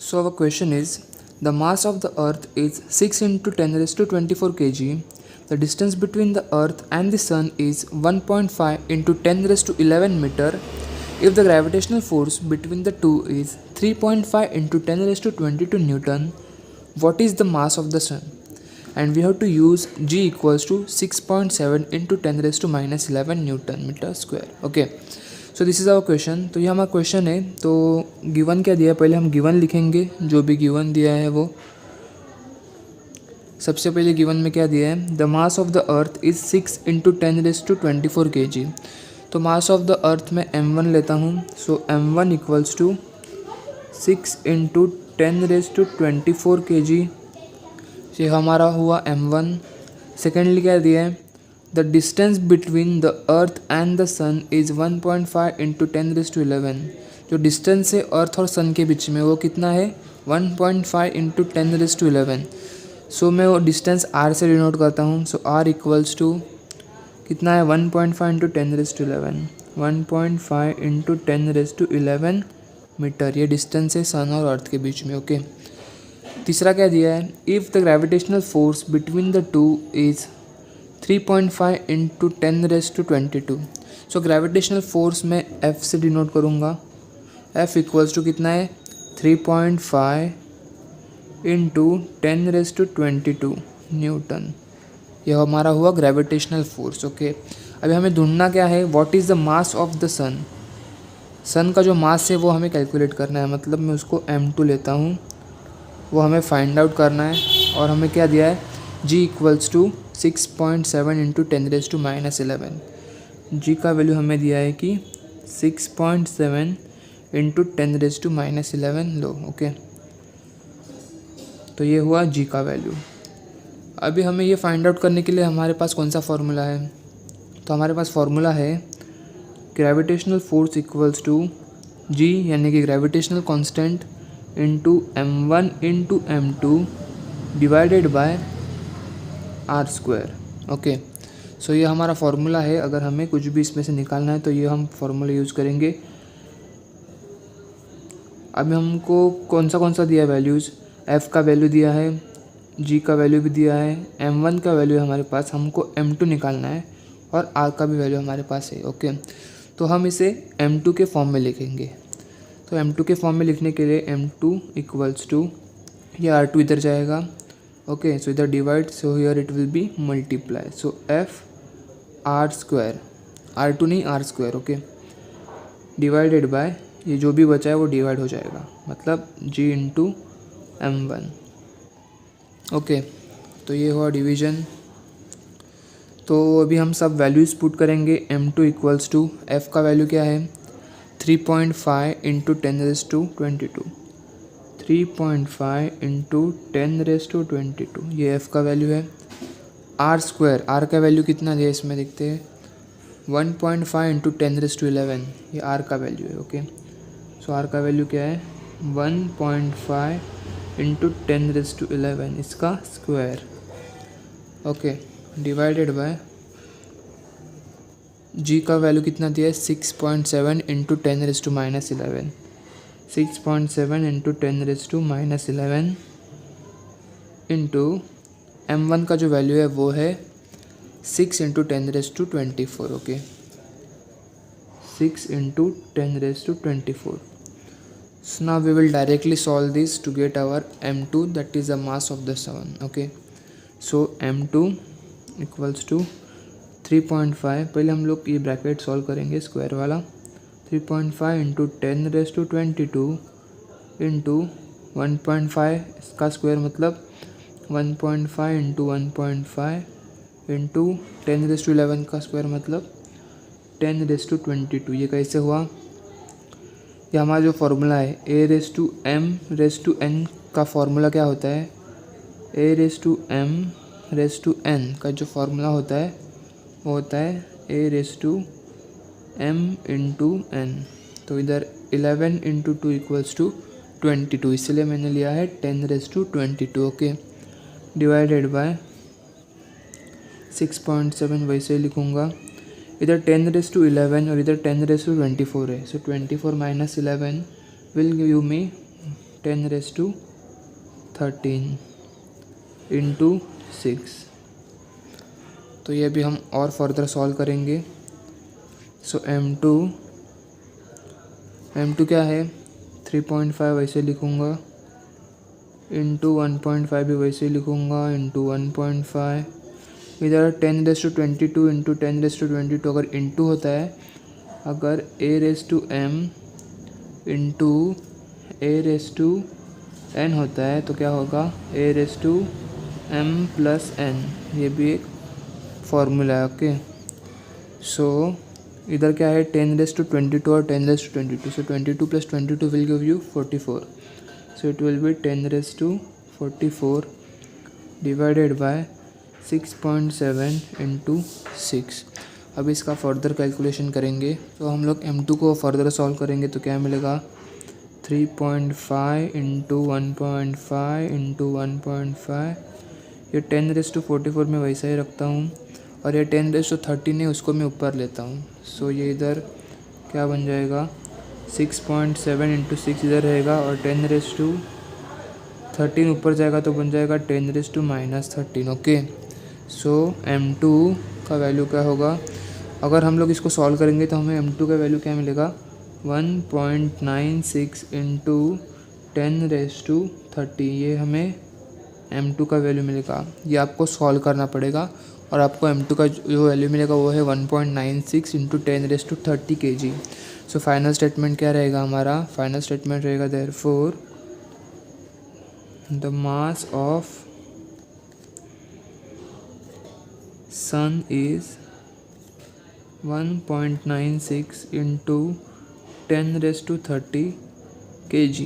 So our question is, the mass of the earth is 6 into 10 raised to 24 kg. The distance between the earth and the sun is 1.5 into 10 raised to 11 meter. If the gravitational force between the two is 3.5 into 10 raised to 22 Newton, what is the mass of the sun? And we have to use G equals to 6.7 into 10 raised to minus 11 Newton meter square. Okay. So this is our question. तो ये हमारा question है. तो given क्या दिया है, पहले हम गिवन लिखेंगे. जो भी गिवन दिया है वो सबसे पहले गिवन में क्या दिया है, the mass of the earth is 6 into 10 raise to 24 kg. तो मास ऑफ द अर्थ में m1 लेता हूँ. So m1 equals to 6 into 10 raise to 24 kg. ये हमारा हुआ m1. सेकेंडली क्या दिया है, the distance between the earth and the sun is 1.5 into 10 raise to 11. जो डिस्टेंस है अर्थ और सन के बीच में वो कितना है, 1.5 इंटू 10 रेज टू 11. सो मैं वो डिस्टेंस r से डिनोट करता हूँ. सो r इक्वल्स टू कितना है, 1.5 into 10 raise to 11. 1.5 into 10 raise to 11 metre. ये डिस्टेंस है सन और अर्थ के बीच में. ओके. तीसरा क्या दिया है, if the gravitational force between the two is 3.5 into 10 raise to 22. So gravitational force में F से डिनोट करूँगा. F इक्वल्स टू कितना है, 3.5 इंटू 10 रेज टू 22 न्यूटन. यह हमारा हुआ ग्रेविटेशनल फोर्स. ओके. अभी हमें ढूंढना क्या है, what is the mass of the sun. Sun का जो मास है वो हमें कैलकुलेट करना है. मतलब मैं उसको m2 लेता हूँ, वो हमें फाइंड आउट करना है. और हमें क्या दिया है, G equals to 6.7 into 10 raise to minus 11. G का वैल्यू हमें दिया है कि 6.7 इंटू 10 रेज टू माइनस 11 लो. ओके. तो ये हुआ G का वैल्यू. अभी हमें ये फाइंड आउट करने के लिए हमारे पास कौन सा फार्मूला है, तो हमारे पास फार्मूला है gravitational force equals to G यानी कि gravitational constant into m1 into m2 divided by r square. Okay. So ये हमारा फार्मूला है. अगर हमें कुछ भी इसमें से निकालना है तो ये हम फार्मूला यूज़ करेंगे. अभी हमको कौन सा दिया वैल्यूज़, f का वैल्यू दिया है, g का वैल्यू भी दिया है, m1 का वैल्यू है हमारे पास, हमको m2 निकालना है और r का भी वैल्यू हमारे पास है. ओके. तो हम इसे m2 के फॉर्म में लिखेंगे. तो m2 के फॉर्म में लिखने के लिए m2 इक्वल्स टू, ये r2 इधर जाएगा. ओके. सो इधर divide, so here it will be multiply. So f r square, r2 नहीं r square. Okay. Divided bye, ये जो भी बचा है वो डिवाइड हो जाएगा, मतलब g इंटू m1. ओके. तो ये हुआ डिवीजन. तो अभी हम सब वैल्यूज़ पुट करेंगे. m2 इक्वल्स टू, f का वैल्यू क्या है, 3.5 into 10 raise to 22. 3.5 into 10 raise to 22 ये f का वैल्यू है. r स्क्वायर, r का वैल्यू कितना दिया इसमें देखते हैं, 1.5 इंटू 10 रेज टू 11 ये r का वैल्यू है. ओके. सो r का वैल्यू क्या है, 1.5 इंटू 10 रेज टू 11 इसका square. Okay. Divided by g का वैल्यू कितना दिया है, 6.7 into 10 raise to minus 11. 6.7 into 10 raise to minus 11 into m1 का जो वैल्यू है वो है 6 into 10 raise to 24. Okay. 6 into 10 raise to 24. So now we will directly solve this to get our m2, that is the mass of the sun. Okay. So m2 equals to 3.5. पहले हम लोग ये bracket solve करेंगे square वाला. 3.5 into 10 raise to 22 into 1.5 इसका square, मतलब 1.5 into 1.5 into 10 raise to 11 का square, मतलब 10 रेज टू 22. ये कैसे हुआ, ये हमारा जो फार्मूला है a raise to m raise to n का फार्मूला क्या होता है, a raise to m raise to n का जो फार्मूला होता है वो होता है a raise to m into n. तो इधर 11 इंटू 2 इक्वल्स टू 22, इसलिए मैंने लिया है 10 raise to 22. Okay. Divided by 6.7 वैसे लिखूँगा. इधर 10 रेज टू 11 और इधर 10 रेज टू 24 है. सो 24 minus 11 will give me 10⁻13 into 6। तो ये भी हम और फर्दर सॉल्व करेंगे। सो M2 क्या है 3.5 वैसे लिखूँगा, इंटू 1.5 भी वैसे लिखूँगा, इंटू 1.5। इधर 10⁻22 इंटू 10⁻22 अगर इंटू होता है, अगर a⁻m इंटू a⁻n होता है तो क्या होगा a⁻m+n। ये भी एक फॉर्मूला है। ओके, सो इधर क्या है 10⁻22 और 10⁻22, सो 22 + 22 will give you 44। So it will be 10⁻44 divided by 6.7 into 6। अब इसका फर्दर कैलकुलेशन करेंगे, तो हम लोग M2 को फर्दर सॉल्व करेंगे तो क्या मिलेगा 3.5 इंटू 1.5 इंटू 1.5। ये 10⁻44 में वैसा ही रखता हूँ, और ये 10⁻13 है उसको मैं ऊपर लेता हूँ। सो ये इधर क्या बन जाएगा 6.7 इंटू 6 इधर रहेगा, और 10⁻13 ऊपर जाएगा तो बन जाएगा 10⁻−13। ओके, सो M2 का वैल्यू क्या होगा, अगर हम लोग इसको सॉल्व करेंगे तो हमें M2 का वैल्यू क्या मिलेगा 1.96 इंटू 10⁻30। ये हमें M2 का वैल्यू मिलेगा। ये आपको सॉल्व करना पड़ेगा, और आपको M2 का जो वैल्यू मिलेगा वो है 1.96 into 10⁻30 kg। So final statement क्या रहेगा हमारा, फाइनल स्टेटमेंट रहेगा therefore the mass of sun is 1.96 into 10⁻30 kg।